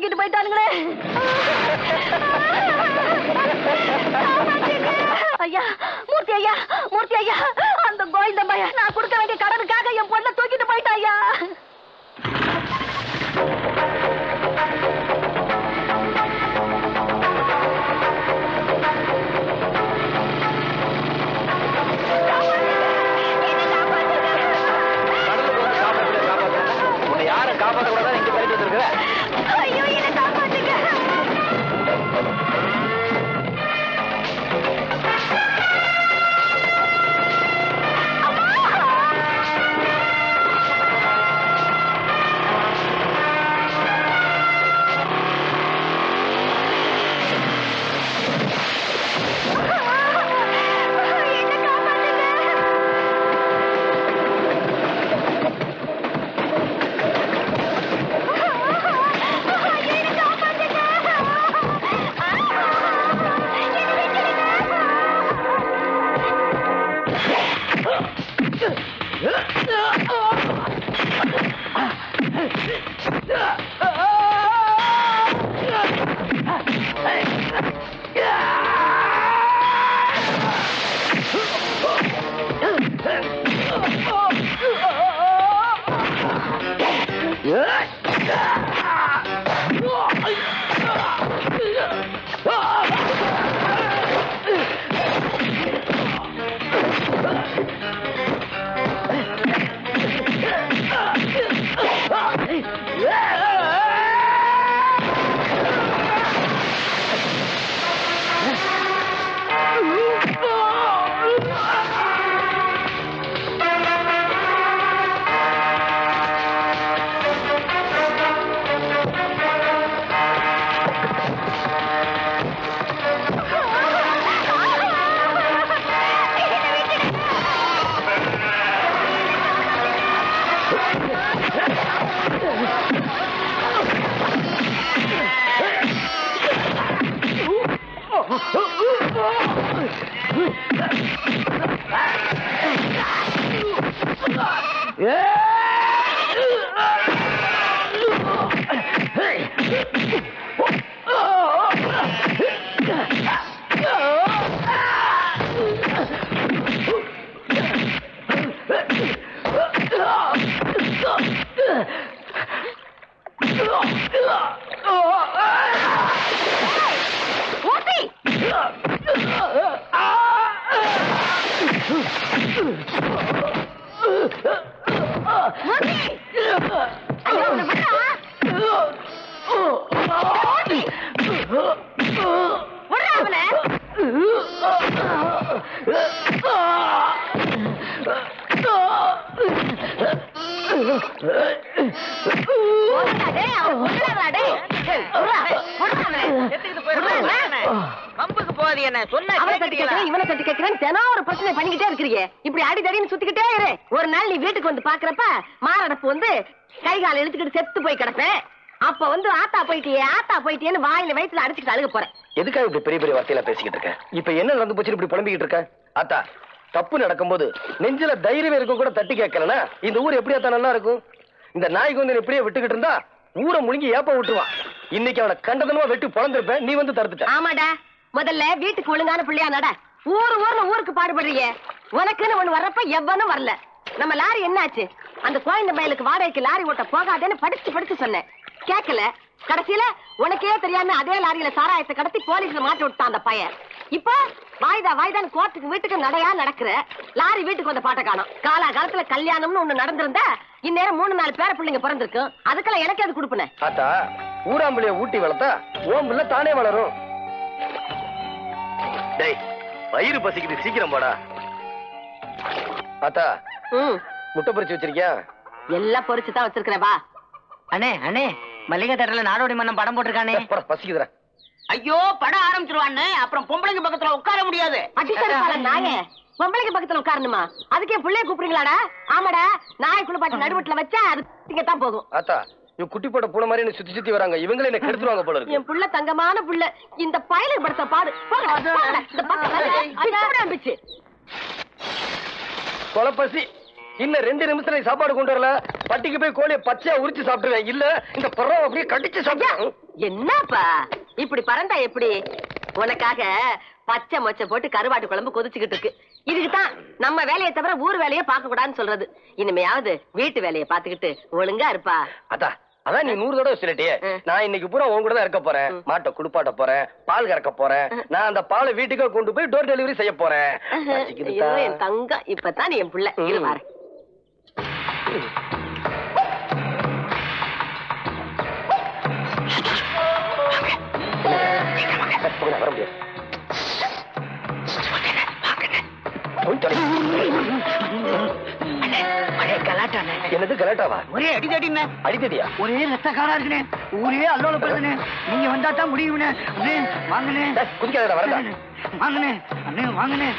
தூக்கிட்டு போயிட்டானுங்களே. ஐயா மூர்த்தி ஐயா, மூர்த்தி ஐயா, அந்த கோவிந்தம்மையா நான் கொடுக்க வேண்டிய கடனுக்காக என் பொண்ணை தூக்கிட்டு போயிட்டா ஐயா. ஐயோ என்ன காப்பாத்துங்க. இவனை கட்டி கேட்கிறேன் தினம் ஒரு பிரச்சனை பண்ணிக்கிட்டே இருக்கிறீங்க. இப்படி அடிதடின்னு சுத்திக்கிட்டே இரு. ஒரு நாள் நீ வீட்டுக்கு வந்து பாக்குறப்ப மாரடைப்பு வந்து கை கால இழுத்துக்கிட்டு செத்து போய் கிடப்பேன். அப்ப வந்து ஆத்தா போயிட்டியேன்னு வாயில வயிற்றுல அடிச்சுக்கிட்டு அழுக போறேன். எதுக்காக இப்படி பெரிய பெரிய வார்த்தையில பேசிக்கிட்டு இருக்க? இப்ப என்ன நடந்து போச்சு இப்படி புலம்பிக்கிட்டு இருக்க? ஆத்தா தப்பு நடக்கும்போது நெஞ்சில தைரியம் இருக்கும் கூட தட்டி கேட்கலனா இந்த ஊர் எப்படி ஆத்தா நல்லா இருக்கும்? இந்த நாய்க்கு வந்து எப்படியே விட்டுக்கிட்டு இருந்தா ஊரை முழுங்கி ஏப்ப விட்டுருவான். இன்னைக்கு அவனை கண்டதனமா வெட்டி பொழந்திருப்பேன், நீ வந்து தடுத்துட்ட. ஆமாடா, முதல்ல வீட்டுக்கு ஒழுங்கான பிள்ளையா நட. ஊருக்கு பாடுபடுறிய. உனக்குன்னு ஒண்ணு வர்றப்ப எவ்வளவும் வரல. நம்ம லாரி என்னாச்சு? அந்த கோயிந்த மயிலுக்கு வாடகைக்கு லாரி ஓட்ட போகாதேன்னு படிச்சு சொன்னேன், கேட்கல. கடைசியில உனக்கே தெரியாம அதே லாரியில சாராயத்தை கடத்தி போலீஸ்ல மாட்டி விட்டான் அந்த பையன். இப்போ வாய்தான் கோர்ட்டுக்கு வீட்டுக்கு நடையா நடக்கிற. லாரி வீட்டுக்கு வந்த பாட்டை காணோம். காலத்துல கல்யாணம்னு ஒண்ணு நடந்திருந்தா இந்நேரம் 3-4 பேர பிள்ளைங்க பிறந்திருக்கும். அதுக்கெல்லாம் எனக்கு அது கொடுப்பன. ஆத்தா ஊராம்புலிய ஊட்டி வளர்த்தா ஓம்புல தானே வளரும். டேய் வயிறு பசிக்குது, சீக்கிரம் போடா. ஆத்தா முட்டை பொரிச்சு வச்சிருக்கியா? எல்லாம் பொரிச்சுதான் வச்சிருக்கிறேன். வா அண்ணே மல்லிகை தேட்டர்ல நாடோடி மன்னன் படம் போட்டிருக்கானே. பசிக்குதுடா. ஐயோ படம் ஆரம்பிச்சிருவான்னு அப்புறம் பொம்பளைங்க பக்கத்துல உட்கார முடியாது. நாயே பொம்பளைங்க பக்கத்துல உட்காரணுமா? அதுக்கே பிள்ளைய கூப்பிடுறீங்களாடா? ஆமாடா, நாய் குளிப்பாட்டி நடுவட்டுல வச்சா அது தான் போகும். ஆத்தா குட்டி போட்ட பூனை மாதிரி சுத்தி வராங்க. இவங்களே என்ன கெடுத்துருவாங்க போல இருக்கு. என் புள்ள தங்கமான புள்ள. இந்த பயலுக்கு படுத்த பாடு. கொலை பசி இன்னும் 2 நிமிஷத்துல சாப்பாடு கொண்டு வரல. பட்டிக்கு போய் கோழியை பச்சையா உரிச்சு சாப்பிடுவேன். இல்ல இந்த பறவை அப்படியே கடிச்சு சாப்பிடுவேன். என்னப்பா இப்படி பறந்தா எப்படி? உனக்காக பச்சை மொச்சை போட்டு கருவாட்டு குழம்பு கொதிச்சுக்கிட்டு இருக்கு. இதுக்குதான் நம்ம வேலையை தவிர ஊர் வேலையை பார்க்க கூடாதுன்னு சொல்றது. இனிமையாவது வீட்டு வேலையை பாத்துக்கிட்டு ஒழுங்கா இருப்பா. அதான் நீ 100 தடவை சொல்லிட்டியே. நான் இன்னைக்கு பூரா உன் கூட தான் இருக்க போறேன். மாட்டை குளிப்பாட்ட போறேன், பால் கறக்க போறேன். நான் அந்த பாலை வீட்டுக்கு கொண்டு போய் டோர் டெலிவரி செய்ய போறேன். என் தங்கம் இப்பதான் நீ என் பிள்ளை. இரு பாரு. வர முடியாது. என்னது கலாட்டாவா? ஒரே அடிதடிண்ணே. அடித்தடியா? ஒரே ரத்த காரா இருக்குனே. ஊரே அல்லோல படுதுனே. நீங்க வந்தா தான் முடியும்னே. அண்ணே வாங்கனே. குதிக்காதடா வரடா. வாங்கனே. அண்ணே வாங்கனே.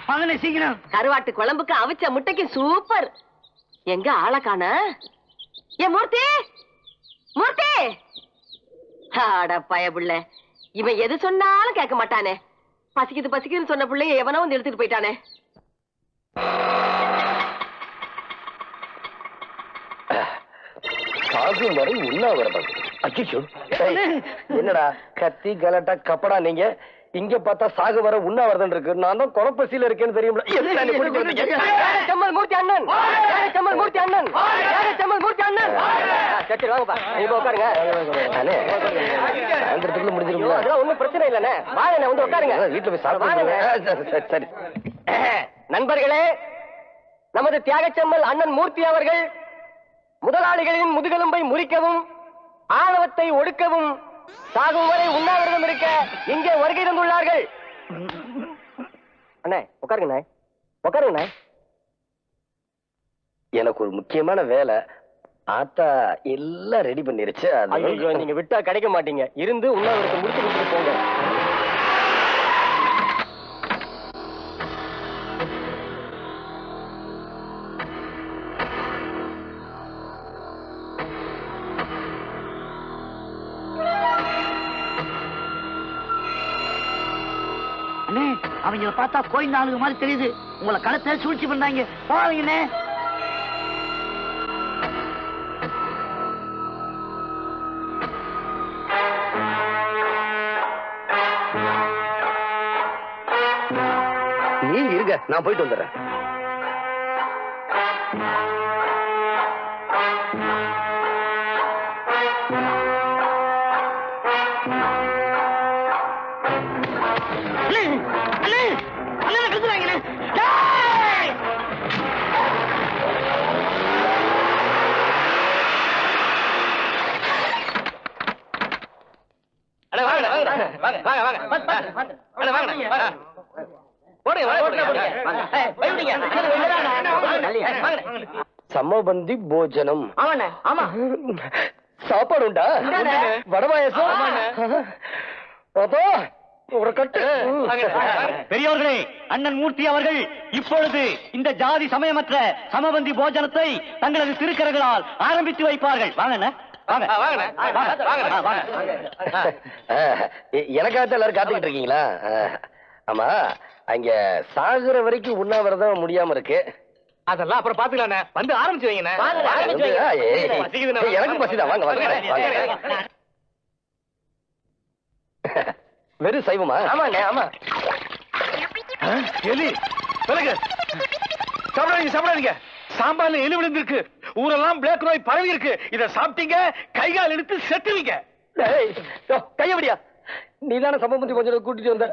வாங்கனே சீக்கிரம். கருவாட்டு குழம்புக்கு அவிச்ச முட்டைக்கு சூப்பர். எங்க ஆளை காண? ஏ மூர்த்தி, மூர்த்தி. அட பயபுள்ள, இவன் எது சொன்னாலும் கேட்க மாட்டானே. பசிக்குது பசிக்குதுன்னு சொன்ன பிள்ளைய எவனோ வந்து எடுத்துட்டு போயிட்டானே. சாகும் வரை உண்ணாவிரதம். அச்சோ, என்னடா கத்தி கலட்டா கப்படா நீங்க? இங்க பார்த்தா சாகு வர உண்ணாவிரதம் இருக்கு. நான் தான் குறப்பசியில இருக்கேன்னு தெரியுமா? செம்மல் மூர்த்தி அண்ணன், செம்மல் மூர்த்தி அண்ணன், செம்மல் மூர்த்தி அண்ணன். சரி வாங்கப்பா, நீங்க உட்காருங்க. சாயந்தரத்துக்குள்ள முடிஞ்சிருங்களா? அதெல்லாம் ஒண்ணும் பிரச்சனை இல்லண்ணே. வாங்க வந்து உட்காருங்க. வீட்டுல போய் சாப்பிடுங்க. சரி நண்பர்களே, நமது தியாகச்செம்மல் அண்ணன் மூர்த்தி அவர்கள் முதலாளிகளின் முதுகெலும்பை முறிக்கவும் ஆணவத்தை ஒடுக்கவும் சாகும் வரை உண்ணாவிரதம் இருக்க இங்கே வருகை தந்துள்ளார்கள். அண்ணே உட்காருங்க, உட்காருங்க. எனக்கு ஒரு முக்கியமான வேலை. ஆத்தா எல்லாம் ரெடி பண்ணிருச்சு. நீங்க விட்டா கிடைக்க மாட்டீங்க. இருந்து உண்ணாவிரதத்தை முடிச்சு கொடுத்துட்டு போங்க. அவங்க பார்த்தா கோயில் ஆளுங்க மாதிரி தெரியுது. உங்களை களத்தை சூழ்ச்சி பண்ணாங்க. போவீங்கண்ணே. நீங்க இருங்க, நான் போயிட்டு வந்துடுறேன். சமபந்தி போஜனம். சாப்பாடு உண்டா? வடபாயசம் ஒரு கட்டு. பெரியோர்களே, அண்ணன் மூர்த்தி அவர்கள் இப்பொழுது இந்த ஜாதி சமயமற்ற சமபந்தி போஜனத்தை தங்களது திருக்கரங்களால் ஆரம்பித்து வைப்பார்கள். வாங்க எனக்காக எல்லாரும் காத்துக்கிட்டு இருக்கீங்களா? ஆமா, அங்க சாகுற வரைக்கும் உண்ணாவிரதம் முடியாம இருக்கு. அதெல்லாம் அப்புறம் பாத்துக்கலாம். வந்து ஆரம்பிச்சு வைங்க. எனக்கும் பசிதான். வாங்க வாங்க. வெறும் சைவமா? ஆமாண்ணே, ஆமா. எலி விலகு. சாப்பிடாதீங்க சாப்பிடாதீங்க. சாம்பார்ல எலி விழுந்திருக்கு. ஊரெல்லாம் பிளாக் நோய் பரவி இருக்கு. இத சாப்பிட்டீங்க கைகால் எடுத்து செத்துவீங்க. கையபடியா? நீதான சமபந்தி கொஞ்சம் கூட்டிட்டு வந்த.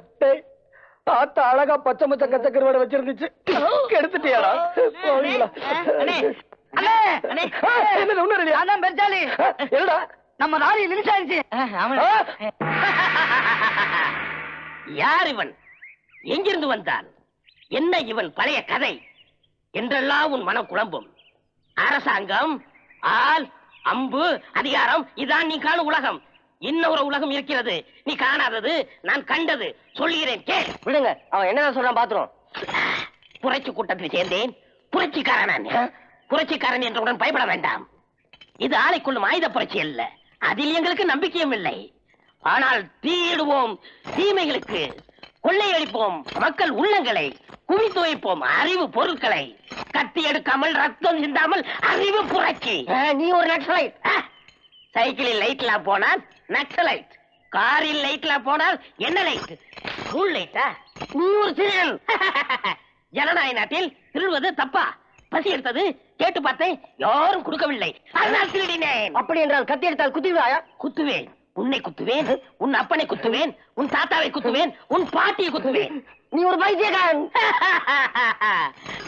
ஆத்த அழகா பச்சை மச்ச கச்ச கருவாடை வச்சிருந்துச்சு. கெடுத்துட்டியாடா? என்னடா நம்ம நாளை நிமிஷாச்சு. யார் இவன்? எங்கிருந்து வந்தான்? என்ன இவன் பழைய கதை என்றெல்லாம் உன் மனம் குழம்பும். அரசாங்கம், ஆள், அம்பு, அதிகாரம், இதான் நீ காணும் உலகம். இன்னொரு உலகம் இருக்கிறது, நீ காணாதது, நான் கண்டது. சொல்லுகிறேன் கேள். விடுங்க, அவன் என்னதான் சொல்றான் பாத்துறோம். புரட்சி கூட்டத்தில் சேர்ந்தேன். புரட்சிக்காரன். புரட்சிக்காரன் என்றவுடன் பயப்பட வேண்டாம். இது ஆளைக்கொள்ளும் ஆயுத புரட்சி அல்ல. அதில் எங்களுக்கு நம்பிக்கையும் இல்லை. ஆனால் தீயிடுவோம் தீமைகளுக்கு, கொள்ளையடிப்போம் மக்கள் உள்ளங்களை, குவித்து வைப்போம் அறிவு பொருட்களை. கத்தி எடுக்காமல் ரத்தம் சிந்தாமல் அறிவு புரட்சி. நீ ஒரு நக்சலைட். சைக்கிளில் லைட்ல போனால் நக்சலைட், காரில் லைட்ல போனால் என்ன லைட்? ரூல் லைட்டா? நீ ஒரு திருடன். ஜனநாயக நாட்டில் திருடுவது தப்பா? பசி எடுத்தது, கேட்டு பார்த்தேன், யாரும் கொடுக்கவில்லை, அதனால் திருடினேன். அப்படி என்றால் கத்தி எடுத்தால் குத்திடுவாயா? குத்துவேன், உன்னை குத்துவேன், உன் அப்பனை குத்துவேன், உன் தாத்தாவை குத்துவேன், உன் பாட்டியை குத்துவேன். நீ ஒரு பைத்தியக்காரன்.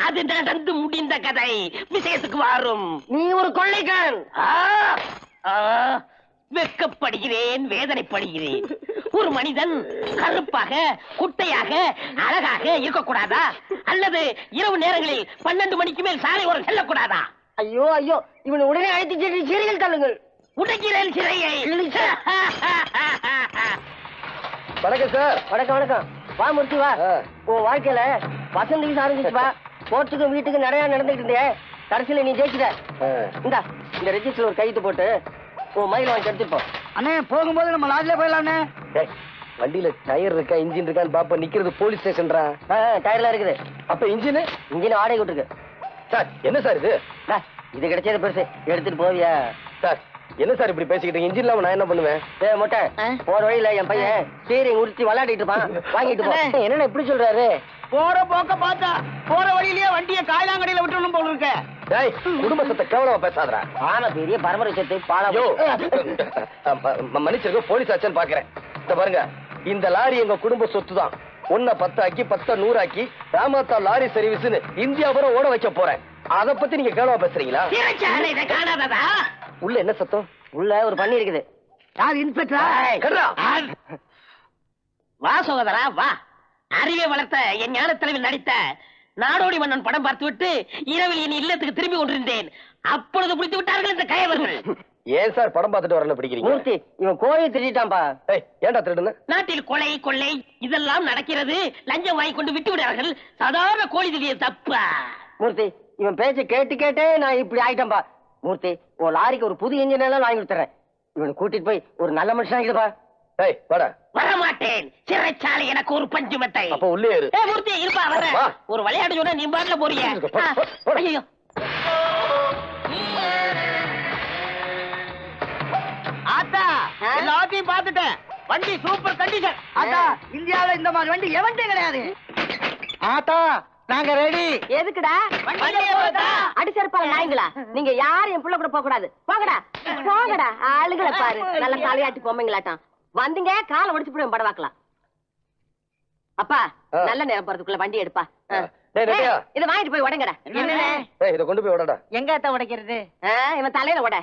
அது நடந்து முடிந்த கதை, விஷயத்துக்கு வாரும். நீ ஒரு கொள்ளைக்காரன். வெட்கப்படுகிறேன், வேதனைப்படுகிறேன். ஒரு மனிதன் கருப்பாக, குட்டையாக, அழகாக இருக்கக்கூடாதா? அல்லது இரவு நேரங்களில் 12 மணிக்கு மேல் சாலை ஓரம் செல்லக்கூடாதா? ஐயோ ஐயோ, இவனை உடனே அழைத்து சிறையில் தள்ளுங்கள். உடைக்கிறேன் சிறையை. வணக்கம் சார். வணக்கம் வணக்கம். வா மூர்த்தி வா. உன் வாழ்க்கையில வசந்தி ஆரம்பிச்சுப்பா. கோர்ட்டுக்கும் வீட்டுக்கும் நிறைய நடந்துட்டு இருந்தே, கடைசியில நீ ஜெயிச்சுட்ட. இந்தா இந்த ரெஜிஸ்டர் ஒரு கையெழுத்து போட்டு உன் மயில வாங்கி எடுத்துப்போம். அண்ணே போகும்போது நம்ம லாட்ஜ்ல போயிடலாம்ண்ணே. வண்டியில டயர் இருக்கா இன்ஜின் இருக்கான்னு பாப்ப. நிக்கிறது போலீஸ் ஸ்டேஷன்ரா. டயர்லாம் இருக்குது. அப்ப இன்ஜின் வாடகை விட்டுருக்கு. சார் என்ன சார் இது? இது கிடைச்சது பெருசு, எடுத்துட்டு போவியா? சார் என்ன சார் இப்படி பேசிக்கிட்டீங்க? இன்ஜின் இல்லாம நான் என்ன பண்ணுவேன்? மொட்டை போற வழியில என் பையன் ஸ்டீரிங் உரிச்சு விளையாடிட்டு இருப்பான், வாங்கிட்டு போ. என்னென்ன இப்படி சொல்றாரு? போற போக்க பார்த்தா போற வழியிலேயே வண்டியை காய்லாங்கடையில விட்டுணும் போல இருக்க. டேய் குடும்பத்தை கேவலமா பேசாதடா. ஆனா பெரிய பரமரிசத்தை பாலம். மன்னிச்சிருக்க, போலீஸ் ஆச்சுன்னு பாக்குறேன். இந்த பாருங்க, இந்த லாரி எங்க குடும்ப சொத்து தான். 1 10 ஆக்கி 10 100 ஆக்கி ராமாத்தா லாரி சர்வீஸ்னு இந்தியா பூரா ஓட வைக்க போறேன். அத பத்தி நீங்க கேவலமா பேசுறீங்களா? காணாததா? உள்ள என்ன சத்தம்? உள்ள ஒரு பண்ணி இருக்குது. யார் இன்ஸ்பெக்டரா? வா சோதரா வா. அறிவை வளர்த்த என் ஞான தலைவில் நடித்த நாடோடி மன்னன் படம் பார்த்து விட்டு இரவில் என் இல்லத்துக்கு திரும்பி கொண்டிருந்தேன். அப்பொழுது பிடித்து விட்டார்கள் இந்த கயவர்கள். ஏன் சார் படம் பார்த்துட்டு வரல பிடிக்கிறீங்க? மூர்த்தி இவன் கோழியை திருடிட்டான்பா. ஏன்டா திருடுன? நாட்டில் கொலை கொள்ளை இதெல்லாம் நடக்கிறது. லஞ்சம் வாங்கி கொண்டு விட்டு விடார்கள். சாதாரண கோழி திருடிய தப்பா? மூர்த்தி இவன் பேச்ச கேட்டு கேட்டே நான் இப்படி ஆயிட்டேன்பா. மூர்த்தி உன் லாரிக்கு ஒரு புது இன்ஜின் எல்லாம் வாங்கி கொடுத்துறேன். இவனை கூட்டிட்டு போய் ஒரு நல்ல மனுஷன் ஆகிடுப்பா. வரமாட்டேன். சிறைச்சாலை எனக்கு ஒரு பஞ்சு மெத்தை. அப்ப உள்ளே இரு. மூர்த்தி இருப்பா வர. ஒரு விளையாட்டு சொன்னா நீ பாட்டுல போறீங்க. ஐயோ ஆத்தா எல்லாத்தையும் பார்த்துட்டேன். வண்டி சூப்பர் கண்டிஷன். ஆத்தா இந்தியாவில இந்த மாதிரி வண்டி எவன்டே கிடையாது. ஆத்தா நாங்க ரெடி. எதுக்குடா? அடிச்சிருப்பாங்க நாய்ங்களா? நீங்க யாரும் என் புள்ள கூட போக கூடாது. போங்கடா போங்கடா. ஆளுகளை பாரு, நல்ல தலையாட்டி பொம்மைங்களாட்டம் வந்தீங்க. காலை ஒடிச்சு போய் படவாக்கலாம். அப்பா நல்ல நேரம் போறதுக்குள்ள வண்டி எடுப்பா. இத வாங்கிட்டு போய் உடங்கடா. இத கொண்டு போய் உடடா. எங்க அத்தா உடைக்கிறது? இவன் தலையில உட.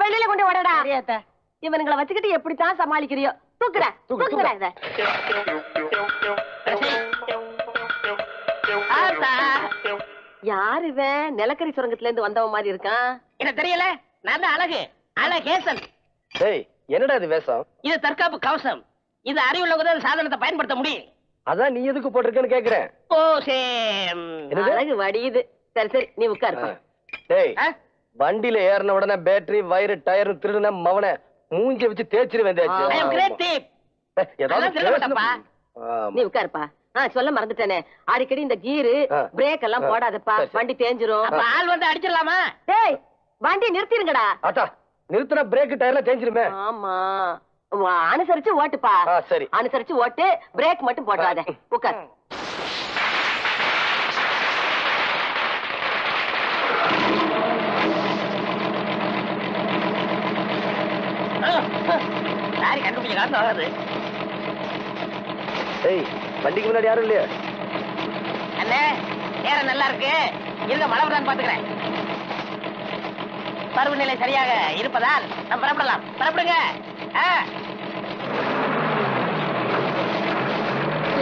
வெளியில கொண்டு உடடா. இவனுங்களை வச்சுக்கிட்டு எப்படித்தான் சமாளிக்கிறியோ? தூக்குடா தூக்குடா. இத யாரு இவன்? நிலக்கரி சுரங்கத்துல இருந்து வந்தவன் மாதிரி இருக்கான். எனக்கு தெரியல. நான் தான் அழகு அழகேசன். என்னடா இது வேஷம்? இது தற்காப்பு கவசம். இது அறிவுள்ளவங்க சாதனத்தை பயன்படுத்த முடியும். அதான் நீ எதுக்கு போட்டிருக்கேன்னு கேக்குறேன். ஓ சேம். அழகு வடியுது. சரி சரி நீ உட்காரு. டேய் வண்டியில ஏறின உடனே பேட்டரி வயிறு டயர் திருடுன மவனை மூஞ்சி வச்சு தேய்ச்சிருவேன். நீ உட்காருப்பா. சொல்ல மறந்துட்டேனே, அடிக்கடி இந்த கீரு பிரேக் எல்லாம் போடாதப்பா, வண்டி தேஞ்சிரும். ஆள் வந்து அடிச்சிடலாமா? டேய் வண்டி நிறுத்திருங்கடா. ஆத்தா நிறுத்தினா பிரேக் டயர்ல தேஞ்சிருமே. ஆமா அனுசரிச்சு ஓட்டுப்பா. சரி அனுசரிச்சு ஓட்டு, பிரேக் மட்டும் போடாத. உட்கார். லாரி கண்டுபிடிச்ச காசு ஆகாது. வண்டிக்கு முன்னாடி யாரும் இல்லையா? அண்ணே நேரம் நல்லா இருக்கு. இருங்க மழை வருதான்னு பாத்துக்கிறேன். பருவநிலை சரியாக இருப்பதால் நம்ம புறப்படலாம். புறப்படுங்க.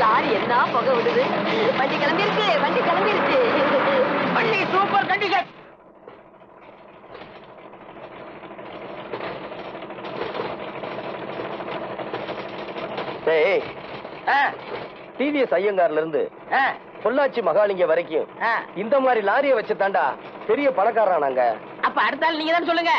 லாரி என்ன புகை விடுது. வண்டி கிளம்பிருச்சு, வண்டி கிளம்பிருச்சு. வண்டி சூப்பர் கண்டிஷன். டிவிஎஸ் ஐயங்கார்ல இருந்து பொள்ளாச்சி மகாலிங்க வரைக்கும் இந்த மாதிரி லாரியை வச்சு தாண்டா பெரிய பணக்காரனாங்க. அப்ப அடுத்த ஆள் நீங்க தான் சொல்லுங்க.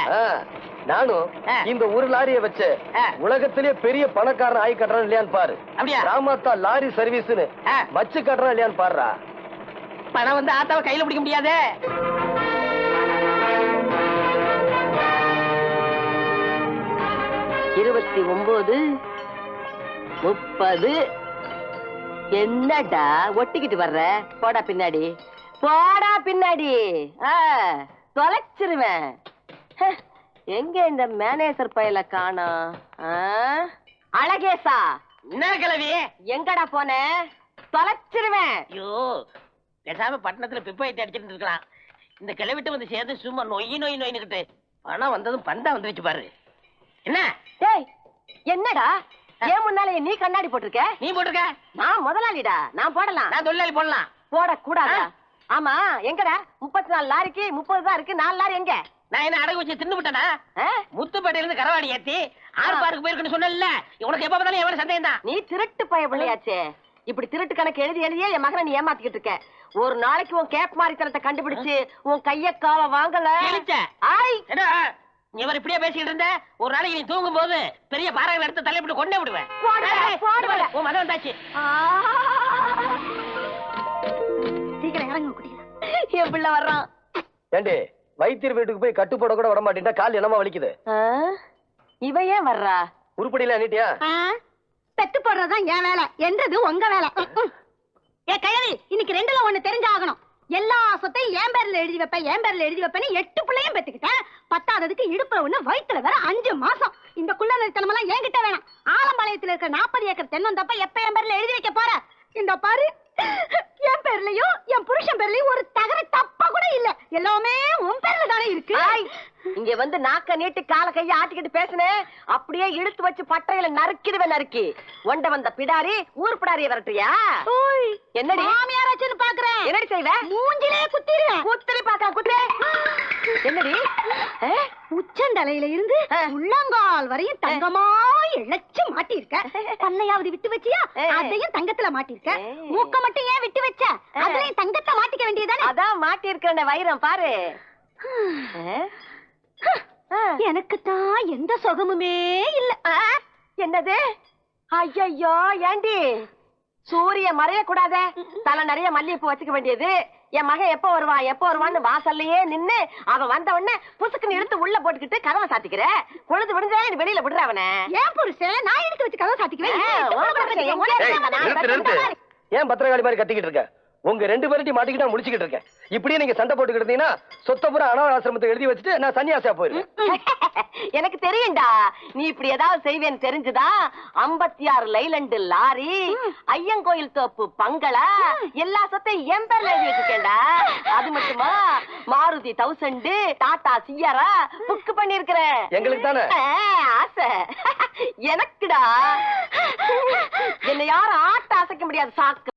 நானும் ஆ. இந்த ஒரு லாரியை வச்சு ஆ. உலகத்திலே பெரிய பணக்காரன் ஆகி கட்டுறான் இல்லையான்னு பாரு. அப்படியா? ராமாத்தா லாரி சர்வீஸ்னு ஆ. வச்சு கட்டுறான் இல்லையான்னு பாருடா. பணம் வந்து ஆத்தாவை கையில பிடிக்க முடியாது. இருபத்தி 30 என்னடா ஒட்டிக்கிட்டு வர்ற? போடா பின்னாடி, போடா பின்னாடி. தொலைச்சிருவேன். எங்க இந்த மேனேஜர் பையல காணோம்? அழகேசா, என்ன கிழவி? எங்கடா போன? தொலைச்சிருவேன். ஐயோ, பேசாம பட்டணத்துல பிப்பாயிட்டு அடிச்சிட்டு இருக்கலாம். இந்த கிளவிட்டு வந்து சேர்ந்து சும்மா நொய்யினுக்கிட்டு பணம் வந்ததும் பந்தா வந்து வச்சு பாரு. என்ன டேய், என்னடா ஏன் முன்னாலே நீ கண்ணாடி போட்டிருக்க? நீ போட்டிருக்க? நான் முதலாளிடா, நான் போடலாம். நான் தொழிலாளி போடலாம். போடக்கூடாதா? ஆமா, எங்கடா 34 லாரிக்கு 30 தான் இருக்கு. 4 லாரி எங்க? நான் என்ன அடகு வச்சு தின்னு விட்டனா? ஆ? முத்துப்பேட்டையில இருந்து கரவாடி ஏத்தி ஆறு பார்க்கு போயிருக்குன்னு சொன்னல. உனக்கு எப்ப பார்த்தாலும் எவ்வளவு சந்தேகம் தான். நீ திருட்டு பைய பிள்ளையாச்சே. இப்படி திருட்டு கணக்கு எழுதியே என் மகனை நீ ஏமாத்திக்கிட்டு இருக்க. ஒரு நாளைக்கு உன் கேப் மாரித்தனத்தை கண்டுபிடிச்சு உன் கைய கால வாங்கல. கிழிச்ச. ஆய், என்ன நீ வர இப்படியே பேசிக்கிட்டு இருந்த? ஒரு நாளைக்கு நீ தூங்கும் போது பெரிய பாறைகளை எடுத்து தலையிட்டு கொண்டே விடுவேன். போடுவேன். உன் மதம் வந்தாச்சு. சீக்கிரம் இறங்க குடிக்கலாம். என் பிள்ளை வர்றான். ஏண்டி வைத்தியர் வீட்டுக்கு போய் கட்டு போட கூட விட மாட்டேன்டா, கால் என்னமா வலிக்குது? இவ ஏன் வர்றா? உருப்படியில நீட்டியா? பெத்து போடுறதுதான் என் வேலை, என்றது உங்க வேலை. ஏ கழவி, இன்னைக்கு 2ல 1 தெரிஞ்சாகணும். எல்லா சொத்தையும் என் பேர்ல எழுதி வைப்பேன், என் பேர்ல எழுதி வைப்பேன்னு 8 பிள்ளையும் பெத்துக்கிட்டேன். 10ஆவதுக்கு இடுப்புல 1, வயித்துல வேற 5 மாசம். இந்த குள்ள நிறுத்தனமெல்லாம் என்கிட்ட வேணாம். ஆலம்பாளையத்துல இருக்க 40 ஏக்கர் தென்னந்தப்ப எப்ப என் பேர்ல எழுதி வைக்க போற? இந்த பாரு, என் பேர்லயும் என் புருஷன் பேர்லயும் ஒரு தகர தப்பா கூட இல்ல. எல்லாமே உன் பேர்ல தானே இருக்கு. இங்க வந்து நாக்க நீட்டி கால கைய ஆட்டிக்கிட்டு பேசுனே, அப்படியே இழுத்து வச்சு பட்டையில நறுக்கிடுவேன். நறுக்கி ஒண்ட வந்த பிடாரி ஊர் பிடாரிய வரட்டியா? என்னடி மாமியாராச்சுன்னு பாக்குறேன். என்னடி செய்வ? மூஞ்சிலே குத்திடுவேன். குத்திரி பாக்கலாம், குத்திரி. என்னடி உச்சந்தலையில இருந்து உள்ளங்கால் வரையும் தங்கமா இழைச்சு மாட்டிருக்க. பண்ணையாவது விட்டு வச்சியா? அதையும் தங்கத்துல மாட்டிருக்க. மூக்க மட்டும் ஏன் விட்டு வச்ச? அதுலயும் தங்கத்தை மாட்டிக்க வேண்டியதானே? அதான் மாட்டி இருக்கிற வைரம் பாரு. எனக்கு தான் எந்த சுகமுமே இல்ல. என்னது? ஐயோ, ஏண்டி சூரிய மறைய கூடாத? தலை நிறைய மல்லிகைப்பூ வச்சுக்க வேண்டியது. என் மகன் எப்ப வருவான்னு வாசல்லையே நின்னு அவன் வந்த உடனே புசுக்குன்னு இழுத்து உள்ள போட்டுக்கிட்டு கதவை சாத்திக்கிற. பொழுது விடுஞ்சா வெளியில விடுற அவனை. ஏன் புருஷன் நான் எடுத்து வச்சு கதவை சாத்திக்குவேன். ஏன் பத்திரகாளி மாதிரி கத்திக்கிட்டு இருக்க? உங்க 2 பேர்ட்டி மாட்டிக்கிட்டா முடிச்சுக்கிட்டு இருக்கேன். இப்படியே நீங்க சண்டை போட்டுக்கிட்டு இருந்தீங்கன்னா சொத்த பூரா அனாதை ஆசிரமத்தை எழுதி வச்சுட்டு நான் சன்னியாசியா போயிருவேன். எனக்கு தெரியும்டா, நீ இப்படி ஏதாவது செய்வேன்னு தெரிஞ்சுதா 56 லைலண்டு லாரி, ஐயங்கோயில் தோப்பு பங்களா, எல்லா சொத்தையும் என் பேர்ல எழுதி வச்சிருக்கேன்டா. அது மட்டுமா, மாருதி 1000, டாடா சியாரா புக் பண்ணி இருக்கிறேன். எங்களுக்கு தானே ஆசை? எனக்குடா. என்ன யாரும் ஆட்ட அசைக்க முடியாது சாக்கு.